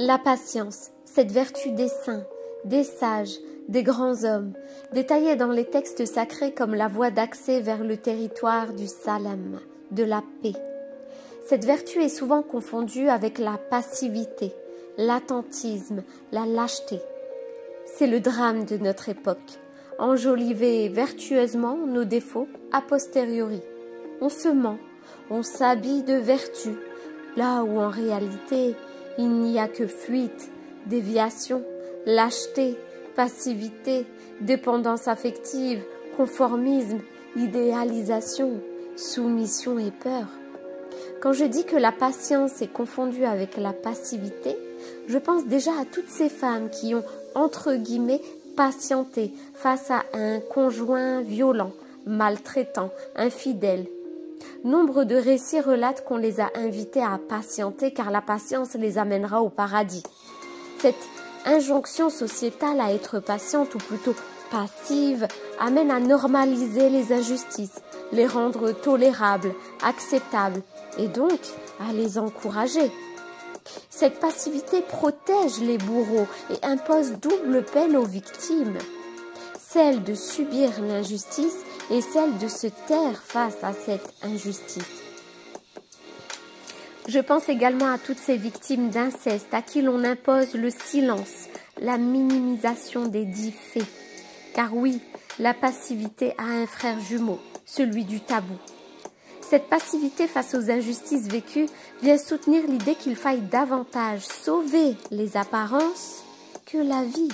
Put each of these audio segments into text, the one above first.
La patience, cette vertu des saints, des sages, des grands hommes, détaillée dans les textes sacrés comme la voie d'accès vers le territoire du salam, de la paix. Cette vertu est souvent confondue avec la passivité, l'attentisme, la lâcheté. C'est le drame de notre époque, enjoliver vertueusement nos défauts a posteriori. On se ment, on s'habille de vertu, là où en réalité il n'y a que fuite, déviation, lâcheté, passivité, dépendance affective, conformisme, idéalisation, soumission et peur. Quand je dis que la patience est confondue avec la passivité, je pense déjà à toutes ces femmes qui ont, entre guillemets, patienté face à un conjoint violent, maltraitant, infidèle. Nombre de récits relatent qu'on les a invitées à patienter car la patience les amènera au paradis. Cette injonction sociétale à être patiente ou plutôt passive amène à normaliser les injustices, les rendre tolérables, acceptables et donc à les encourager. Cette passivité protège les bourreaux et impose double peine aux victimes, celle de subir l'injustice et celle de se taire face à cette injustice. Je pense également à toutes ces victimes d'inceste à qui l'on impose le silence, la minimisation des dits faits. Car oui, la passivité a un frère jumeau, celui du tabou. Cette passivité face aux injustices vécues vient soutenir l'idée qu'il faille davantage sauver les apparences que la vie.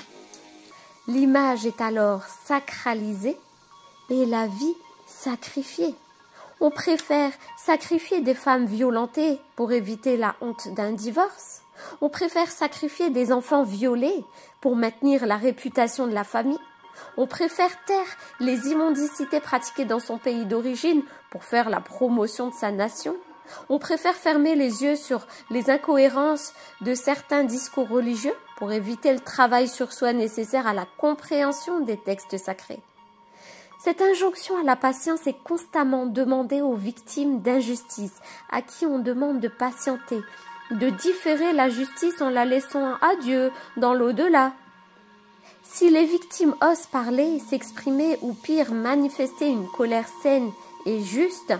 L'image est alors sacralisée et la vie sacrifiée. On préfère sacrifier des femmes violentées pour éviter la honte d'un divorce. On préfère sacrifier des enfants violés pour maintenir la réputation de la famille. On préfère taire les immondicités pratiquées dans son pays d'origine pour faire la promotion de sa nation. On préfère fermer les yeux sur les incohérences de certains discours religieux pour éviter le travail sur soi nécessaire à la compréhension des textes sacrés. Cette injonction à la patience est constamment demandée aux victimes d'injustice, à qui on demande de patienter, de différer la justice en la laissant à Dieu dans l'au-delà. Si les victimes osent parler, s'exprimer ou pire manifester une colère saine et juste,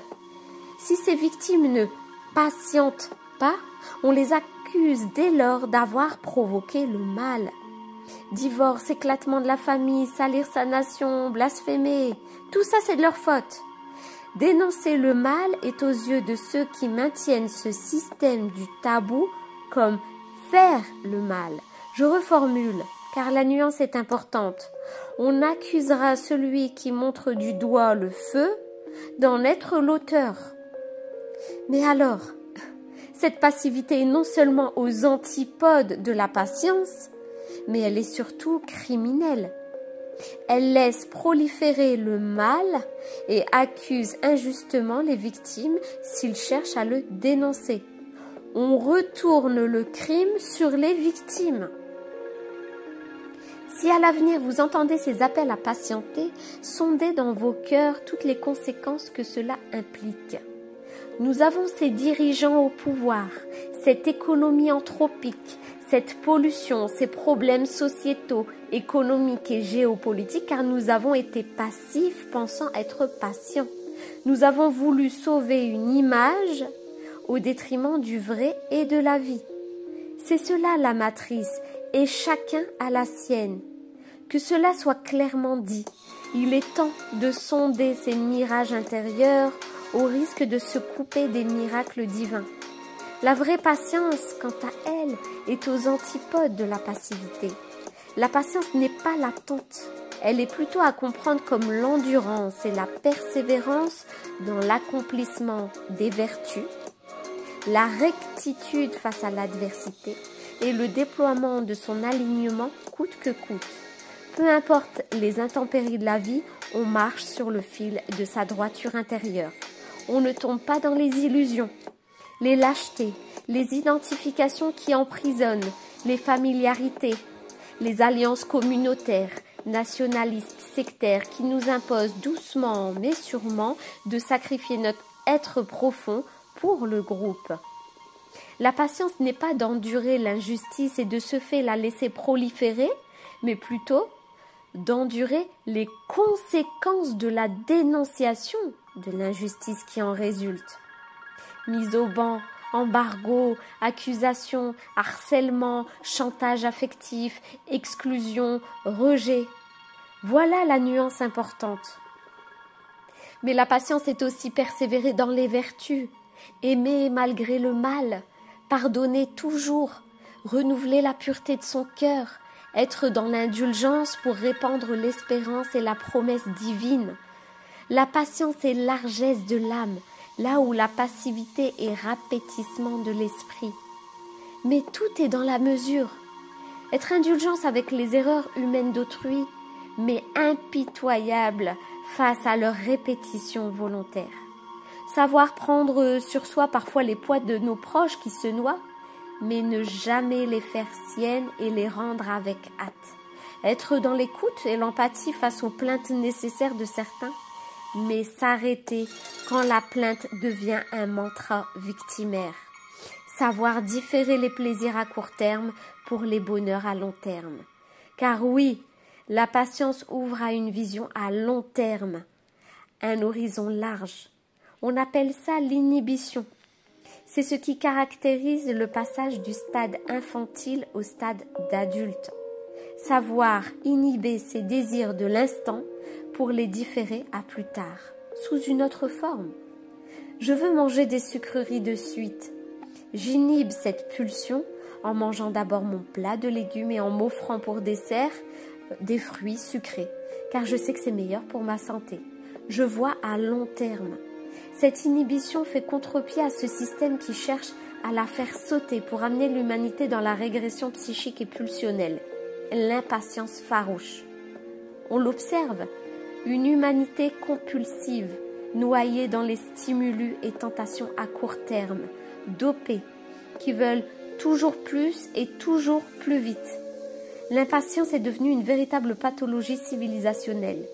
si ces victimes ne patientent pas, on les accuse dès lors d'avoir provoqué le mal. Divorce, éclatement de la famille, salir sa nation, blasphémer, tout ça c'est de leur faute. Dénoncer le mal est aux yeux de ceux qui maintiennent ce système du tabou comme faire le mal. Je reformule, car la nuance est importante. On accusera celui qui montre du doigt le feu d'en être l'auteur. Mais alors, cette passivité est non seulement aux antipodes de la patience, mais elle est surtout criminelle. Elle laisse proliférer le mal et accuse injustement les victimes s'ils cherchent à le dénoncer. On retourne le crime sur les victimes. Si à l'avenir vous entendez ces appels à patienter, sondez dans vos cœurs toutes les conséquences que cela implique. Nous avons ces dirigeants au pouvoir, cette économie anthropique, cette pollution, ces problèmes sociétaux, économiques et géopolitiques, car nous avons été passifs pensant être patients. Nous avons voulu sauver une image au détriment du vrai et de la vie. C'est cela la matrice, et chacun a la sienne. Que cela soit clairement dit, il est temps de sonder ces mirages intérieurs au risque de se couper des miracles divins. La vraie patience, quant à elle, est aux antipodes de la passivité. La patience n'est pas l'attente, elle est plutôt à comprendre comme l'endurance et la persévérance dans l'accomplissement des vertus, la rectitude face à l'adversité et le déploiement de son alignement coûte que coûte. Peu importe les intempéries de la vie, on marche sur le fil de sa droiture intérieure. On ne tombe pas dans les illusions, les lâchetés, les identifications qui emprisonnent, les familiarités, les alliances communautaires, nationalistes, sectaires qui nous imposent doucement mais sûrement de sacrifier notre être profond pour le groupe. La patience n'est pas d'endurer l'injustice et de ce fait la laisser proliférer, mais plutôt d'endurer les conséquences de la dénonciation de l'injustice qui en résulte. Mise au ban, embargo, accusation, harcèlement, chantage affectif, exclusion, rejet. Voilà la nuance importante. Mais la patience est aussi persévérer dans les vertus, aimer malgré le mal, pardonner toujours, renouveler la pureté de son cœur, être dans l'indulgence pour répandre l'espérance et la promesse divine. La patience est largesse de l'âme, là où la passivité est rapétissement de l'esprit. Mais tout est dans la mesure. Être indulgence avec les erreurs humaines d'autrui, mais impitoyable face à leur répétition volontaire. Savoir prendre sur soi parfois les poids de nos proches qui se noient, mais ne jamais les faire siennes et les rendre avec hâte. Être dans l'écoute et l'empathie face aux plaintes nécessaires de certains, mais s'arrêter quand la plainte devient un mantra victimaire. Savoir différer les plaisirs à court terme pour les bonheurs à long terme. Car oui, la patience ouvre à une vision à long terme, un horizon large. On appelle ça l'inhibition. C'est ce qui caractérise le passage du stade infantile au stade d'adulte. Savoir inhiber ses désirs de l'instant pour les différer à plus tard, sous une autre forme. Je veux manger des sucreries de suite. J'inhibe cette pulsion en mangeant d'abord mon plat de légumes et en m'offrant pour dessert des fruits sucrés, car je sais que c'est meilleur pour ma santé. Je vois à long terme. Cette inhibition fait contre-pied à ce système qui cherche à la faire sauter pour amener l'humanité dans la régression psychique et pulsionnelle, l'impatience farouche. On l'observe, une humanité compulsive, noyée dans les stimulus et tentations à court terme, dopés, qui veulent toujours plus et toujours plus vite. L'impatience est devenue une véritable pathologie civilisationnelle.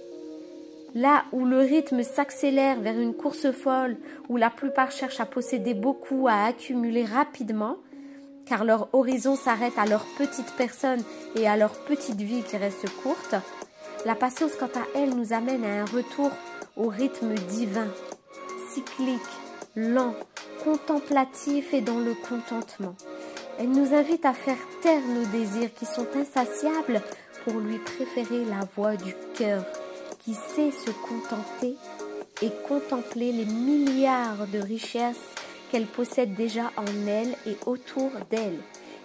Là où le rythme s'accélère vers une course folle, où la plupart cherchent à posséder beaucoup, à accumuler rapidement, car leur horizon s'arrête à leur petite personne et à leur petite vie qui reste courte, la patience, quant à elle, nous amène à un retour au rythme divin, cyclique, lent, contemplatif et dans le contentement. Elle nous invite à faire taire nos désirs qui sont insatiables pour lui préférer la voix du cœur qui sait se contenter et contempler les milliards de richesses qu'elle possède déjà en elle et autour d'elle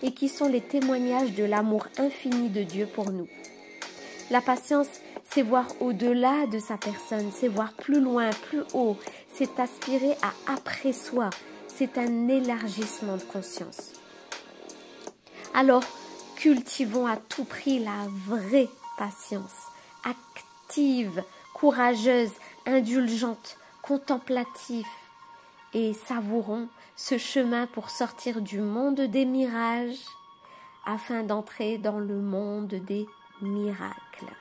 et qui sont les témoignages de l'amour infini de Dieu pour nous. La patience, c'est voir au-delà de sa personne, c'est voir plus loin, plus haut, c'est aspirer à après soi, c'est un élargissement de conscience. Alors, cultivons à tout prix la vraie patience, active, courageuse, indulgente, contemplative, et savourons ce chemin pour sortir du monde des mirages afin d'entrer dans le monde des miracles.